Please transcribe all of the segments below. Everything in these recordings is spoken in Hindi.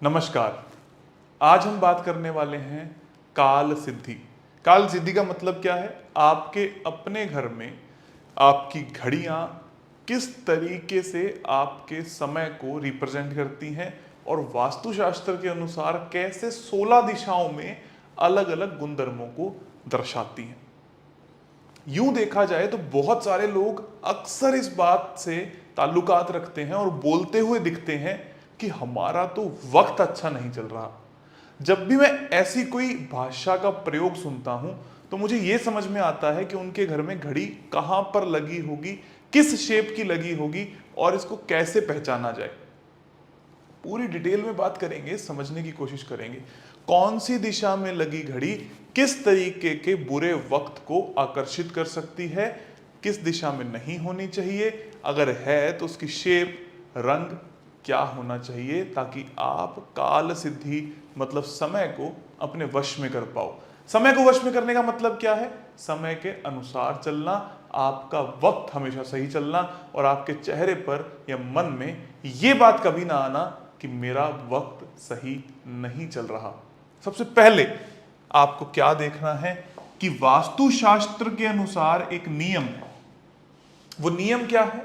नमस्कार। आज हम बात करने वाले हैं काल सिद्धि। काल सिद्धि का मतलब क्या है? आपके अपने घर में आपकी घड़ियां किस तरीके से आपके समय को रिप्रेजेंट करती हैं और वास्तुशास्त्र के अनुसार कैसे 16 दिशाओं में अलग अलग गुणधर्मों को दर्शाती हैं। यूं देखा जाए तो बहुत सारे लोग अक्सर इस बात से ताल्लुकात रखते हैं और बोलते हुए दिखते हैं कि हमारा तो वक्त अच्छा नहीं चल रहा। जब भी मैं ऐसी कोई भाषा का प्रयोग सुनता हूं तो मुझे यह समझ में आता है कि उनके घर में घड़ी कहां पर लगी होगी, किस शेप की लगी होगी और इसको कैसे पहचाना जाए। पूरी डिटेल में बात करेंगे, समझने की कोशिश करेंगे कौन सी दिशा में लगी घड़ी किस तरीके के बुरे वक्त को आकर्षित कर सकती है, किस दिशा में नहीं होनी चाहिए, अगर है तो उसकी शेप, रंग क्या होना चाहिए, ताकि आप काल सिद्धि मतलब समय को अपने वश में कर पाओ। समय को वश में करने का मतलब क्या है? समय के अनुसार चलना, आपका वक्त हमेशा सही चलना और आपके चेहरे पर या मन में ये बात कभी ना आना कि मेरा वक्त सही नहीं चल रहा। सबसे पहले आपको क्या देखना है कि वास्तुशास्त्र के अनुसार एक नियम है। वो नियम क्या है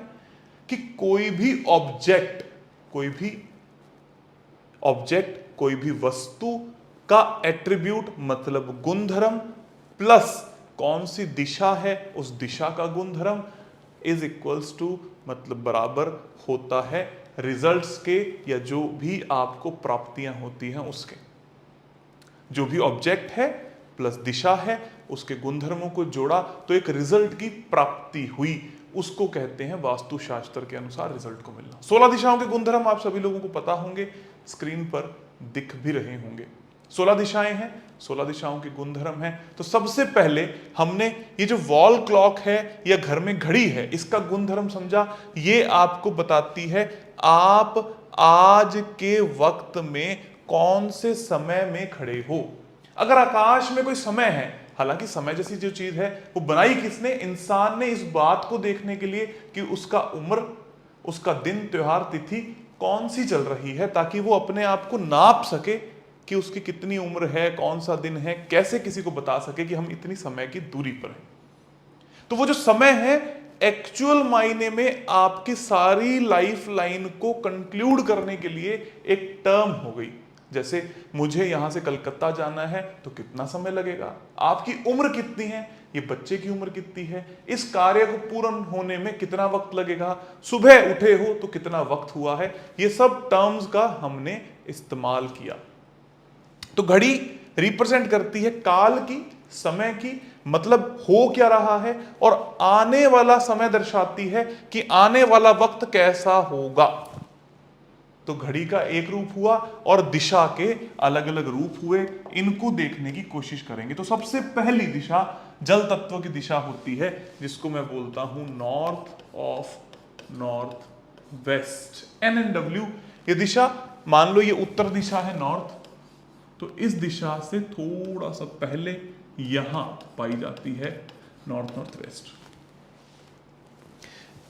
कि कोई भी ऑब्जेक्ट, कोई भी वस्तु का एट्रीब्यूट मतलब गुणधर्म प्लस कौन सी दिशा है उस दिशा का गुणधर्म इज इक्वल्स टू मतलब बराबर होता है रिजल्ट्स के या जो भी आपको प्राप्तियां होती हैं उसके। जो भी ऑब्जेक्ट है प्लस दिशा है उसके गुणधर्मों को जोड़ा तो एक रिजल्ट की प्राप्ति हुई, उसको कहते हैं वास्तुशास्त्र के अनुसार रिजल्ट को मिलना। 16 दिशाओं के गुणधर्म आप सभी लोगों को पता होंगे, स्क्रीन पर दिख भी रहे होंगे। 16 दिशाएं हैं, 16 दिशाओं के गुणधर्म हैं। तो सबसे पहले हमने ये जो वॉल क्लॉक है या घर में घड़ी है इसका गुणधर्म समझा। ये आपको बताती है आप आज के वक्त में कौन से समय में खड़े हो। अगर आकाश में कोई समय है, हालांकि समय जैसी जो चीज है वो बनाई किसने? इंसान ने, इस बात को देखने के लिए कि उसका उम्र, उसका दिन, त्योहार, तिथि कौन सी चल रही है, ताकि वो अपने आप को नाप सके कि उसकी कितनी उम्र है, कौन सा दिन है, कैसे किसी को बता सके कि हम इतनी समय की दूरी पर हैं। तो वो जो समय है एक्चुअल मायने में आपकी सारी लाइफ लाइन को कंक्लूड करने के लिए एक टर्म हो गई। जैसे मुझे यहां से कलकत्ता जाना है तो कितना समय लगेगा, आपकी उम्र कितनी है, ये बच्चे की उम्र कितनी है, इस कार्य को पूर्ण होने में कितना वक्त लगेगा, सुबह उठे हो तो कितना वक्त हुआ है, ये सब टर्म्स का हमने इस्तेमाल किया। तो घड़ी रिप्रेजेंट करती है काल की, समय की, मतलब हो क्या रहा है, और आने वाला समय दर्शाती है कि आने वाला वक्त कैसा होगा। तो घड़ी का एक रूप हुआ और दिशा के अलग अलग रूप हुए, इनको देखने की कोशिश करेंगे। तो सबसे पहली दिशा जल तत्व की दिशा होती है जिसको मैं बोलता हूं नॉर्थ वेस्ट, NNW। ये दिशा मान लो ये उत्तर दिशा है नॉर्थ, तो इस दिशा से थोड़ा सा पहले यहां पाई जाती है नॉर्थ वेस्ट।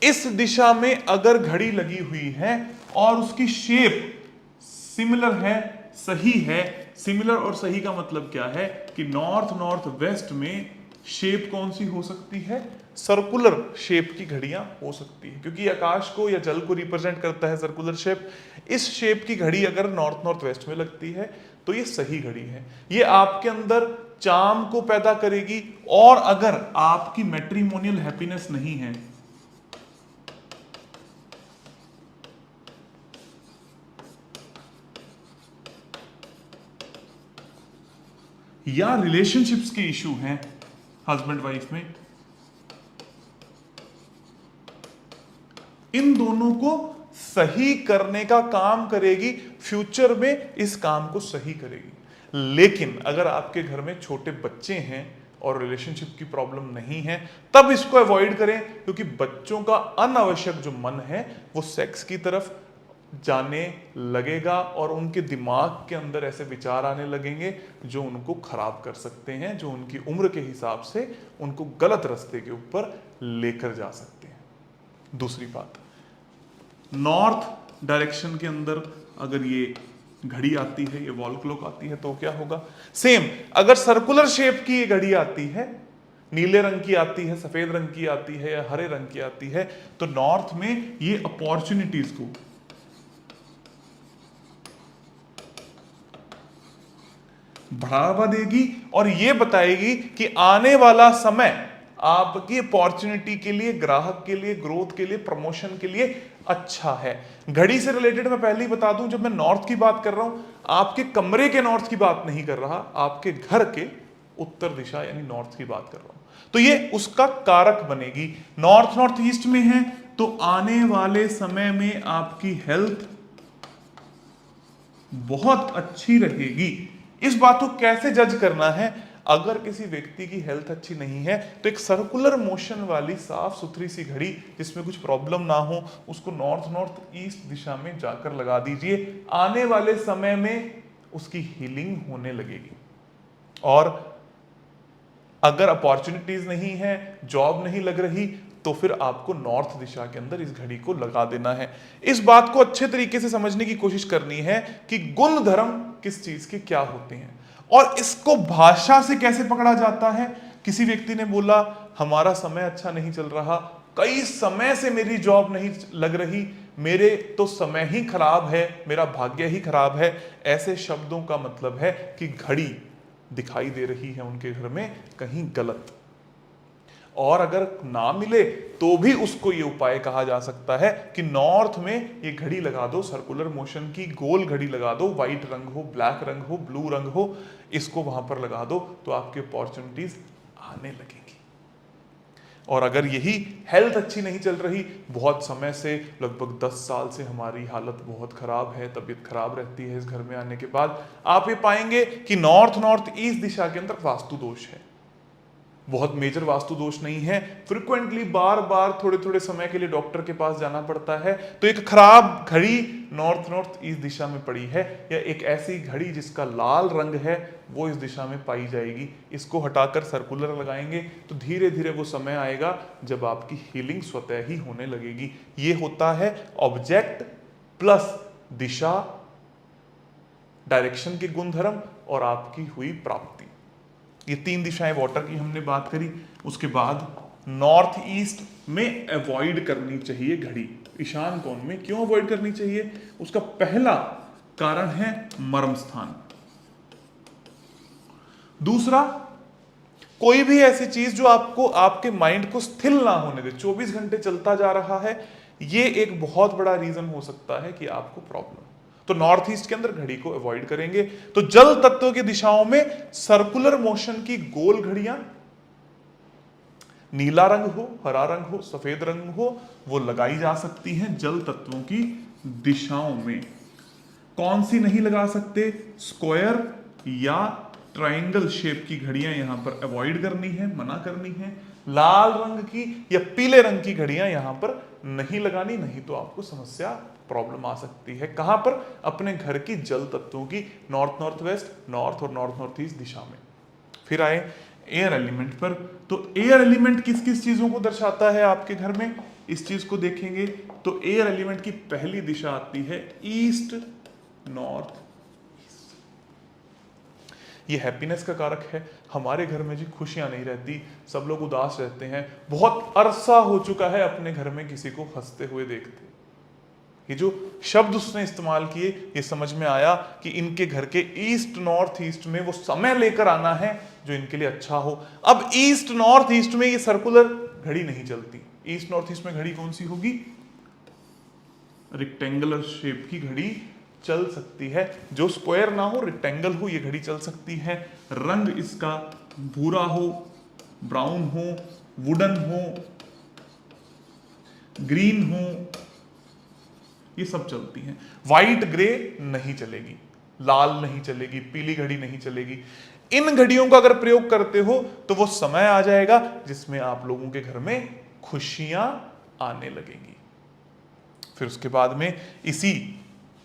इस दिशा में अगर घड़ी लगी हुई है और उसकी शेप सिमिलर है, सही है, सिमिलर और सही का मतलब क्या है कि नॉर्थ वेस्ट में शेप कौन सी हो सकती है? सर्कुलर शेप की घड़ियां हो सकती है, क्योंकि आकाश को या जल को रिप्रेजेंट करता है सर्कुलर शेप। इस शेप की घड़ी अगर नॉर्थ वेस्ट में लगती है तो ये सही घड़ी है, ये आपके अंदर चार्म को पैदा करेगी। और अगर आपकी मैट्रिमोनियल हैप्पीनेस नहीं है, या रिलेशनशिप्स के इशू हैं हस्बैंड वाइफ में, इन दोनों को सही करने का काम करेगी, फ्यूचर में इस काम को सही करेगी। लेकिन अगर आपके घर में छोटे बच्चे हैं और रिलेशनशिप की प्रॉब्लम नहीं है तब इसको अवॉइड करें, क्योंकि बच्चों का अनावश्यक जो मन है वो सेक्स की तरफ जाने लगेगा और उनके दिमाग के अंदर ऐसे विचार आने लगेंगे जो उनको खराब कर सकते हैं, जो उनकी उम्र के हिसाब से उनको गलत रास्ते के ऊपर लेकर जा सकते हैं। दूसरी बात, नॉर्थ डायरेक्शन के अंदर अगर ये घड़ी आती है, ये वॉल क्लॉक आती है, तो क्या होगा? सेम अगर सर्कुलर शेप की ये घड़ी आती है, नीले रंग की आती है, सफेद रंग की आती है या हरे रंग की आती है, तो नॉर्थ में ये अपॉर्चुनिटीज को बढ़ावा देगी और ये बताएगी कि आने वाला समय आपकी अपॉर्चुनिटी के लिए, ग्राहक के लिए, ग्रोथ के लिए, प्रमोशन के लिए अच्छा है। घड़ी से रिलेटेड मैं पहले ही बता दूं, जब मैं नॉर्थ की बात कर रहा हूं, आपके कमरे के नॉर्थ की बात नहीं कर रहा, आपके घर के उत्तर दिशा यानी नॉर्थ की बात कर रहा हूं। तो ये उसका कारक बनेगी। नॉर्थ नॉर्थ ईस्ट में है तो आने वाले समय में आपकी हेल्थ बहुत अच्छी रहेगी। इस बात को कैसे जज करना है? अगर किसी व्यक्ति की हेल्थ अच्छी नहीं है तो एक सर्कुलर मोशन वाली साफ सुथरी सी घड़ी जिसमें कुछ प्रॉब्लम ना हो, उसको नॉर्थ नॉर्थ ईस्ट दिशा में जाकर लगा दीजिए। आने वाले समय में उसकी हीलिंग होने लगेगी। और अगर अपॉर्चुनिटीज नहीं है, जॉब नहीं लग रही, तो फिर आपको नॉर्थ दिशा के अंदर इस घड़ी को लगा देना है। इस बात को अच्छे तरीके से समझने की कोशिश करनी है कि गुण धर्म किस चीज के क्या होते हैं और इसको भाषा से कैसे पकड़ा जाता है। किसी व्यक्ति ने बोला हमारा समय अच्छा नहीं चल रहा, कई समय से मेरी जॉब नहीं लग रही, मेरे तो समय ही खराब है, मेरा भाग्य ही खराब है। ऐसे शब्दों का मतलब है कि घड़ी दिखाई दे रही है उनके घर में कहीं गलत। और अगर ना मिले तो भी उसको ये उपाय कहा जा सकता है कि नॉर्थ में ये घड़ी लगा दो, सर्कुलर मोशन की गोल घड़ी लगा दो, व्हाइट रंग हो, ब्लैक रंग हो, ब्लू रंग हो, इसको वहां पर लगा दो तो आपकी अपॉर्चुनिटीज आने लगेंगी। और अगर यही हेल्थ अच्छी नहीं चल रही, बहुत समय से लगभग 10 साल से हमारी हालत बहुत खराब है, तबीयत खराब रहती है, इस घर में आने के बाद आप ये पाएंगे कि नॉर्थ नॉर्थ ईस्ट दिशा के अंदर वास्तु दोष है। बहुत मेजर वास्तु दोष नहीं है, फ्रिक्वेंटली बार बार थोड़े थोड़े समय के लिए डॉक्टर के पास जाना पड़ता है, तो एक खराब घड़ी नॉर्थ नॉर्थ ईस्ट दिशा में पड़ी है, या एक ऐसी घड़ी जिसका लाल रंग है वो इस दिशा में पाई जाएगी। इसको हटाकर सर्कुलर लगाएंगे तो धीरे धीरे वो समय आएगा जब आपकी हीलिंग स्वतः ही होने लगेगी। ये होता है ऑब्जेक्ट प्लस दिशा, डायरेक्शन के गुणधर्म और आपकी हुई प्राप्ति। ये 3 दिशाएं वाटर की हमने बात करी। उसके बाद नॉर्थ ईस्ट में अवॉइड करनी चाहिए घड़ी। ईशान कोण में क्यों अवॉइड करनी चाहिए? उसका पहला कारण है मर्म स्थान। दूसरा, कोई भी ऐसी चीज जो आपको आपके माइंड को स्थिर ना होने दे, 24 घंटे चलता जा रहा है, ये एक बहुत बड़ा रीजन हो सकता है कि आपको प्रॉब्लम। तो नॉर्थ ईस्ट के अंदर घड़ी को अवॉइड करेंगे। तो जल तत्व की दिशाओं में सर्कुलर मोशन की गोल घड़ियां, नीला रंग हो, हरा रंग हो, सफेद रंग हो, वो लगाई जा सकती हैं जल तत्वों की दिशाओं में। कौन सी नहीं लगा सकते? स्क्वायर या ट्रायंगल शेप की घड़ियां यहां पर अवॉइड करनी है, मना करनी है। लाल रंग की या पीले रंग की घड़ियां यहां पर नहीं लगानी, नहीं तो आपको समस्या, प्रॉब्लम आ सकती है। कहां पर? अपने घर की जल तत्वों की नॉर्थ नॉर्थ वेस्ट, नॉर्थ और नॉर्थ नॉर्थ ईस्ट दिशा में। फिर आए एयर एलिमेंट पर। तो एयर एलिमेंट किस किस चीजों को दर्शाता है आपके घर में, इस चीज को देखेंगे तो एयर एलिमेंट की पहली दिशा आती है ईस्ट नॉर्थ। ये हैप्पीनेस का कारक है। हमारे घर में जी खुशियां नहीं रहती, सब लोग उदास रहते हैं, बहुत अरसा हो चुका है अपने घर में किसी को हंसते हुए देखते। ये जो शब्द उसने इस्तेमाल किए, ये समझ में आया कि इनके घर के ईस्ट नॉर्थ ईस्ट में वो समय लेकर आना है जो इनके लिए अच्छा हो। अब ईस्ट नॉर्थ ईस्ट में ये सर्कुलर घड़ी नहीं चलती। ईस्ट नॉर्थ ईस्ट में घड़ी कौन सी होगी? रेक्टेंगुलर शेप की घड़ी चल सकती है, जो स्क्वायर ना हो, रेक्टेंगल हो, ये घड़ी चल सकती है। रंग इसका भूरा हो, ब्राउन हो, वुडन हो, ग्रीन हो, ये सब चलती हैं। व्हाइट ग्रे नहीं चलेगी, लाल नहीं चलेगी, पीली घड़ी नहीं चलेगी। इन घड़ियों का अगर प्रयोग करते हो तो वो समय आ जाएगा जिसमें आप लोगों के घर में खुशियां आने लगेंगी। फिर उसके बाद में इसी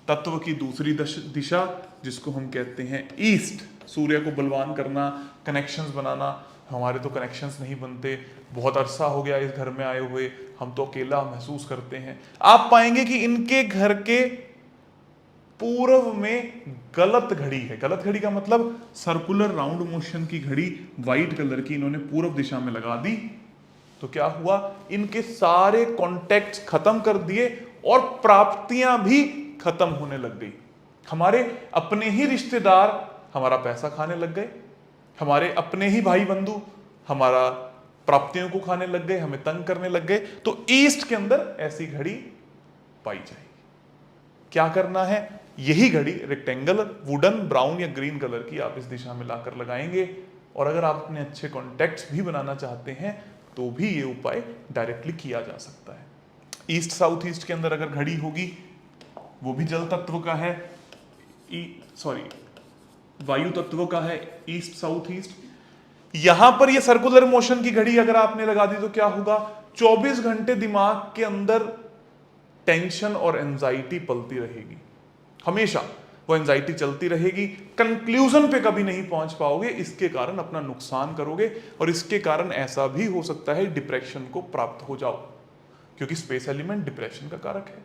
तत्व की दूसरी दिशा जिसको हम कहते हैं ईस्ट, सूर्य को बलवान करना, कनेक्शंस बनाना। हमारे तो कनेक्शंस नहीं बनते, बहुत अरसा हो गया इस घर में आए हुए, हम तो अकेला महसूस करते हैं। आप पाएंगे कि इनके घर के पूर्व में गलत घड़ी है। गलत घड़ी का मतलब सर्कुलर राउंड मोशन की घड़ी व्हाइट कलर की इन्होंने पूर्व दिशा में लगा दी, तो क्या हुआ, इनके सारे कॉन्टैक्ट्स खत्म कर दिए और प्राप्तियां भी खत्म होने लग गई। हमारे अपने ही रिश्तेदार हमारा पैसा खाने लग गए, हमारे अपने ही भाई बंधु हमारा प्राप्तियों को खाने लग गए, हमें तंग करने लग गए। तो ईस्ट के अंदर ऐसी घड़ी पाई जाएगी। क्या करना है, यही घड़ी रेक्टेंगल वुडन ब्राउन या ग्रीन कलर की आप इस दिशा में लाकर लगाएंगे। और अगर आप अपने अच्छे कॉन्टैक्ट्स भी बनाना चाहते हैं तो भी ये उपाय डायरेक्टली किया जा सकता है। ईस्ट साउथ ईस्ट के अंदर अगर घड़ी होगी, वो भी जल तत्व का है, वायु तत्व का है, ईस्ट साउथ ईस्ट। यहां पर ये सर्कुलर मोशन की घड़ी अगर आपने लगा दी तो क्या होगा, 24 घंटे दिमाग के अंदर टेंशन और एंजाइटी पलती रहेगी, हमेशा वो एंजाइटी चलती रहेगी, कंक्लूजन पे कभी नहीं पहुंच पाओगे, इसके कारण अपना नुकसान करोगे और इसके कारण ऐसा भी हो सकता है डिप्रेशन को प्राप्त हो जाओ, क्योंकि स्पेस एलिमेंट डिप्रेशन का कारक है।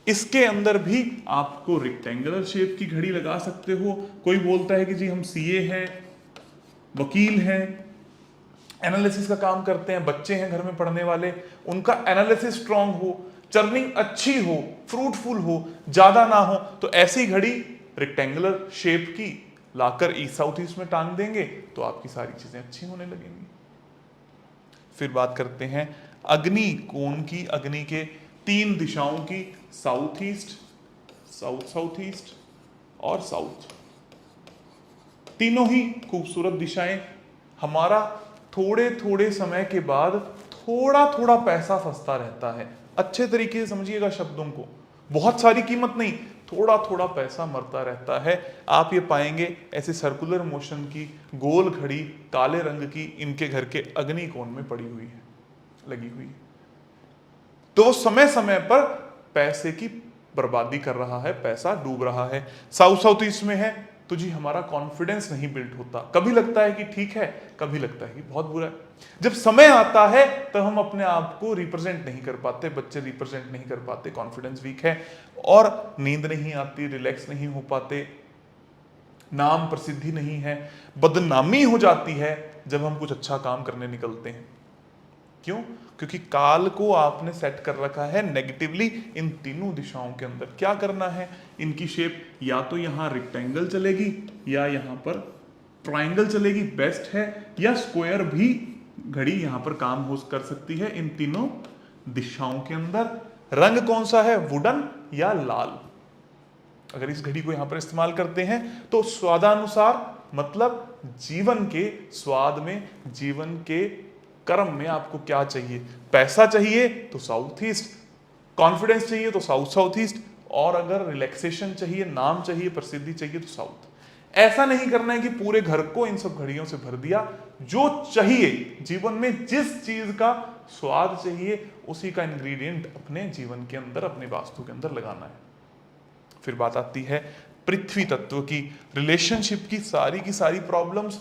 इसके अंदर भी आपको रेक्टेंगुलर शेप की घड़ी लगा सकते हो। कोई बोलता है कि जी हम सीए हैं, वकील हैं, एनालिसिस का काम करते हैं, बच्चे हैं घर में पढ़ने वाले, उनका एनालिसिस स्ट्रांग हो, चर्निंग अच्छी हो, फ्रूटफुल हो, ज्यादा ना हो, तो ऐसी घड़ी रेक्टेंगुलर शेप की लाकर ईस्ट साउथ ईस्ट में टांग देंगे तो आपकी सारी चीजें अच्छी होने लगेंगी। फिर बात करते हैं अग्नि कोण की। अग्नि के 3 दिशाओं की, south east, south south east और साउथ। तीनों ही खूबसूरत दिशाएं। हमारा थोड़े थोड़े समय के बाद थोड़ा थोड़ा पैसा फंसता रहता है, अच्छे तरीके से समझिएगा शब्दों को, बहुत सारी कीमत नहीं, थोड़ा थोड़ा पैसा मरता रहता है। आप ये पाएंगे ऐसे सर्कुलर मोशन की गोल घड़ी काले रंग की इनके घर के अग्नि कोण में पड़ी हुई है, लगी हुई है, तो समय समय पर पैसे की बर्बादी कर रहा है, पैसा डूब रहा है। साउथ साउथ ईस्ट में है तो जी हमारा कॉन्फिडेंस नहीं बिल्ड होता, कभी लगता है कि ठीक है, कभी लगता है कि बहुत बुरा है। जब समय आता है तो हम अपने आप को रिप्रेजेंट नहीं कर पाते, बच्चे रिप्रेजेंट नहीं कर पाते, कॉन्फिडेंस वीक है और नींद नहीं आती, रिलैक्स नहीं हो पाते, नाम प्रसिद्धि नहीं है, बदनामी हो जाती है जब हम कुछ अच्छा काम करने निकलते हैं। क्यों? क्योंकि काल को आपने सेट कर रखा है नेगेटिवली इन तीनों दिशाओं के अंदर। क्या करना है, इनकी शेप या तो यहां रेक्टेंगल चलेगी या यहां पर ट्राइंगल चलेगी, बेस्ट है, या स्क्वायर भी घड़ी यहां पर काम हो कर सकती है इन तीनों दिशाओं के अंदर। रंग कौन सा है, वुडन या लाल। अगर इस घड़ी को यहां पर इस्तेमाल करते हैं तो स्वादानुसार, मतलब जीवन के स्वाद में, जीवन के कर्म में आपको क्या चाहिए, पैसा चाहिए तो साउथ ईस्ट, कॉन्फिडेंस चाहिए तो साउथ साउथ ईस्ट, और अगर रिलैक्सेशन चाहिए, नाम चाहिए, प्रसिद्धि चाहिए तो साउथ। ऐसा नहीं करना है कि पूरे घर को इन सब घड़ियों से भर दिया। जो चाहिए जीवन में, जिस चीज का स्वाद चाहिए उसी का इंग्रेडिएंट अपने जीवन के अंदर, अपने वास्तु के अंदर लगाना है। फिर बात आती है पृथ्वी तत्व की, रिलेशनशिप की सारी प्रॉब्लम्स,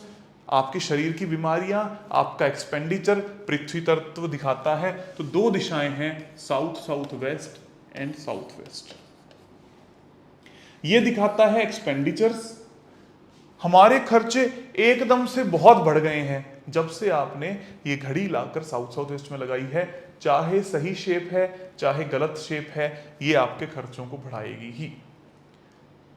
आपके शरीर की बीमारियां, आपका एक्सपेंडिचर पृथ्वी तत्व दिखाता है। तो 2 दिशाएं हैं, south south west and south west. ये दिखाता है एक्सपेंडिचर्स, हमारे खर्चे एकदम से बहुत बढ़ गए हैं जब से आपने ये घड़ी लाकर साउथ साउथ वेस्ट में लगाई है। चाहे सही शेप है चाहे गलत शेप है, ये आपके खर्चों को बढ़ाएगी ही,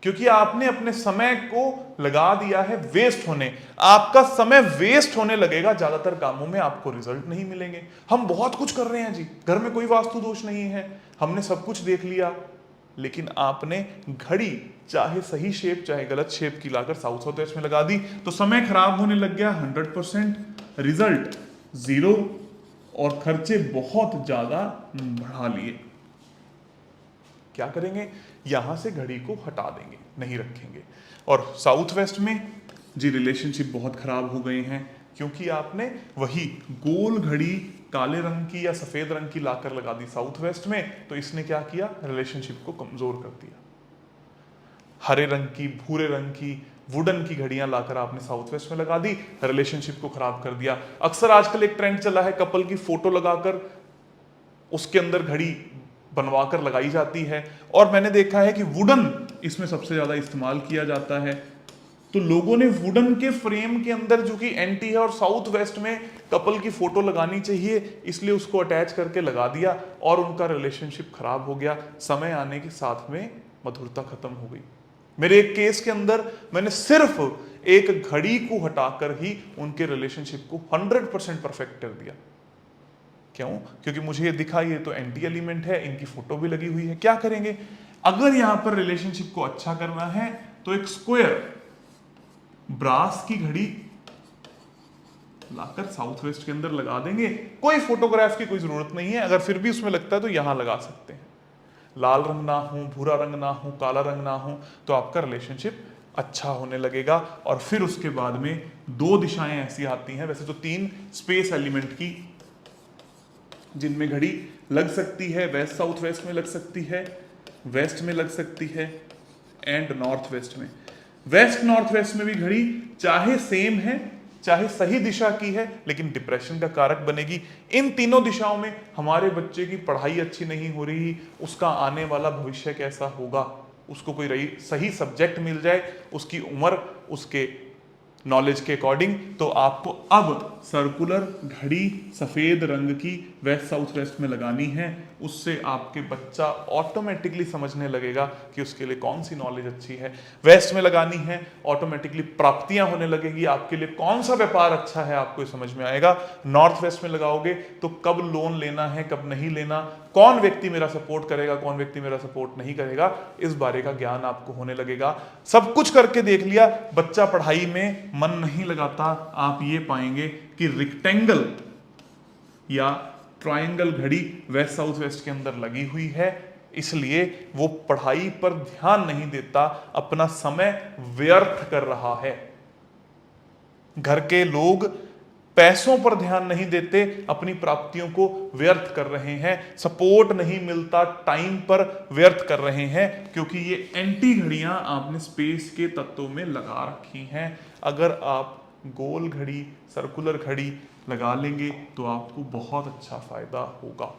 क्योंकि आपने अपने समय को लगा दिया है वेस्ट होने। आपका समय वेस्ट होने लगेगा, ज्यादातर कामों में आपको रिजल्ट नहीं मिलेंगे। हम बहुत कुछ कर रहे हैं जी, घर में कोई वास्तु दोष नहीं है, हमने सब कुछ देख लिया, लेकिन आपने घड़ी चाहे सही शेप चाहे गलत शेप की लाकर साउथ साउथ वेस्ट में लगा दी तो समय खराब होने लग गया 100%, रिजल्ट 0 और खर्चे बहुत ज्यादा बढ़ा लिए। क्या करेंगे, यहां से घड़ी को हटा देंगे, नहीं रखेंगे। और साउथ वेस्ट में जी रिलेशनशिप बहुत खराब हो गए हैं, क्योंकि आपने वही गोल घड़ी काले रंग की या सफेद रंग की लाकर लगा दी साउथ वेस्ट में, तो इसने क्या किया, रिलेशनशिप को कमजोर कर दिया। हरे रंग की, भूरे रंग की, वुडन की घड़ियां लाकर आपने साउथ वेस्ट में लगा दी, रिलेशनशिप को खराब कर दिया। अक्सर आजकल एक ट्रेंड चला है, कपल की फोटो लगाकर उसके अंदर घड़ी बनवा कर लगाई जाती है। और मैंने देखा है कि वुडन इसमें सबसे ज्यादा इस्तेमाल किया जाता है। तो लोगों ने वुडन के फ्रेम के अंदर, जो कि एंटी है और साउथ वेस्ट में कपल की फोटो लगानी चाहिए, इसलिए उसको अटैच करके लगा दिया और उनका रिलेशनशिप खराब हो गया। समय आने के साथ में मधुरता खत्म हो गई। मेरे एक केस के अंदर मैंने सिर्फ एक घड़ी को हटाकर ही उनके रिलेशनशिप को 100% परफेक्ट कर दिया। क्यों? क्योंकि मुझे ये दिखा ये तो एंटी एलिमेंट है, इनकी फोटो भी लगी हुई है। क्या करेंगे? अगर यहां पर रिलेशनशिप को अच्छा करना है तो एक स्क्वायर ब्रास की घड़ी लाकर साउथ वेस्ट के अंदर लगा देंगे। कोई फोटोग्राफ की कोई जरूरत नहीं है। अगर फिर भी उसमें लगता है तो यहां लगा सकते हैं। लाल रंग ना हो, भूरा रंग ना हो, काला रंग ना हो, तो आपका रिलेशनशिप अच्छा होने लगेगा। और फिर उसके बाद में दो दिशाएं ऐसी आती हैं, वैसे तो तीन स्पेस एलिमेंट की, जिनमें घड़ी लग सकती है। वेस्ट साउथ वेस्ट में लग सकती है, वेस्ट में लग सकती है, एंड नॉर्थ वेस्ट में। वेस्ट नॉर्थ वेस्ट में भी घड़ी चाहे सेम है, चाहे सही दिशा की है, लेकिन डिप्रेशन का कारक बनेगी। इन तीनों दिशाओं में हमारे बच्चे की पढ़ाई अच्छी नहीं हो रही, उसका आने वाला भविष्य कैसा होगा, उसको कोई सही सब्जेक्ट मिल जाए, उसकी उम्र उसके नॉलेज के अकॉर्डिंग, तो आपको अब सर्कुलर घड़ी सफेद रंग की वेस्ट साउथ वेस्ट में लगानी है। उससे आपके बच्चा ऑटोमेटिकली समझने लगेगा कि उसके लिए कौन सी नॉलेज अच्छी है। वेस्ट में लगानी है, ऑटोमेटिकली प्राप्तियां होने लगेगी, आपके लिए कौन सा व्यापार अच्छा है आपको समझ में आएगा। नॉर्थ वेस्ट में लगाओगे तो कब लोन लेना है, कब नहीं लेना, कौन व्यक्ति मेरा सपोर्ट करेगा, कौन व्यक्ति मेरा सपोर्ट नहीं करेगा, इस बारे का ज्ञान आपको होने लगेगा। सब कुछ करके देख लिया, बच्चा पढ़ाई में मन नहीं लगाता, आप ये पाएंगे कि रेक्टेंगल या ट्रायंगल घड़ी वेस्ट साउथ वेस्ट के अंदर लगी हुई है, इसलिए वो पढ़ाई पर ध्यान नहीं देता, अपना समय व्यर्थ कर रहा है। घर के लोग पैसों पर ध्यान नहीं देते, अपनी प्राप्तियों को व्यर्थ कर रहे हैं। सपोर्ट नहीं मिलता, टाइम पर व्यर्थ कर रहे हैं, क्योंकि ये एंटी घड़ियां आपने स्पेस के तत्वों में लगा रखी हैं। अगर आप गोल घड़ी, सर्कुलर घड़ी लगा लेंगे तो आपको बहुत अच्छा फायदा होगा।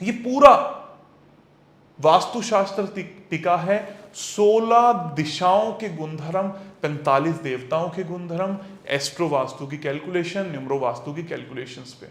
ये पूरा वास्तुशास्त्र टिका है 16 दिशाओं के गुणधर्म, 45 देवताओं के गुणधर्म, एस्ट्रो वास्तु की कैलकुलेशन, न्यूमरो वास्तु की कैलकुलेशंस पे।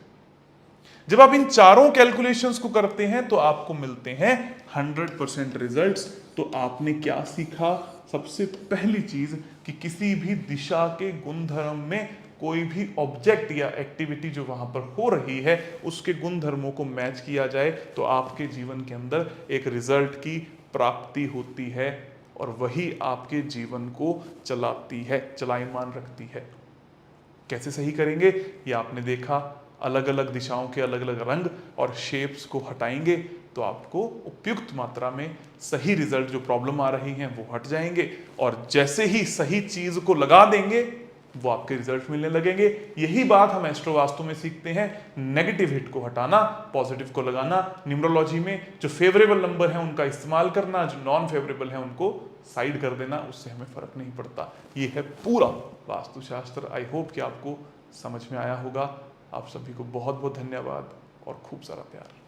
जब आप इन चारों कैलकुलेशंस को करते हैं तो आपको मिलते हैं 100% रिजल्ट्स। तो आपने क्या सीखा? सबसे पहली चीज कि किसी भी दिशा के गुणधर्म में कोई भी ऑब्जेक्ट या एक्टिविटी जो वहां पर हो रही है, उसके गुणधर्मों को मैच किया जाए तो आपके जीवन के अंदर एक रिजल्ट की प्राप्ति होती है, और वही आपके जीवन को चलाती है, चलायमान रखती है। कैसे सही करेंगे? ये आपने देखा, अलग अलग दिशाओं के अलग अलग रंग और शेप्स को हटाएंगे तो आपको उपयुक्त मात्रा में सही रिजल्ट, जो प्रॉब्लम आ रही हैं वो हट जाएंगे। और जैसे ही सही चीज को लगा देंगे वो आपके रिजल्ट मिलने लगेंगे। यही बात हम एस्ट्रो वास्तु में सीखते हैं, नेगेटिव हिट को हटाना, पॉजिटिव को लगाना। न्यूमरोलॉजी में जो फेवरेबल नंबर है उनका इस्तेमाल करना, जो नॉन फेवरेबल है उनको साइड कर देना, उससे हमें फर्क नहीं पड़ता। ये है पूरा वास्तुशास्त्र। आई होप कि आपको समझ में आया होगा। आप सभी को बहुत बहुत धन्यवाद और खूब सारा प्यार।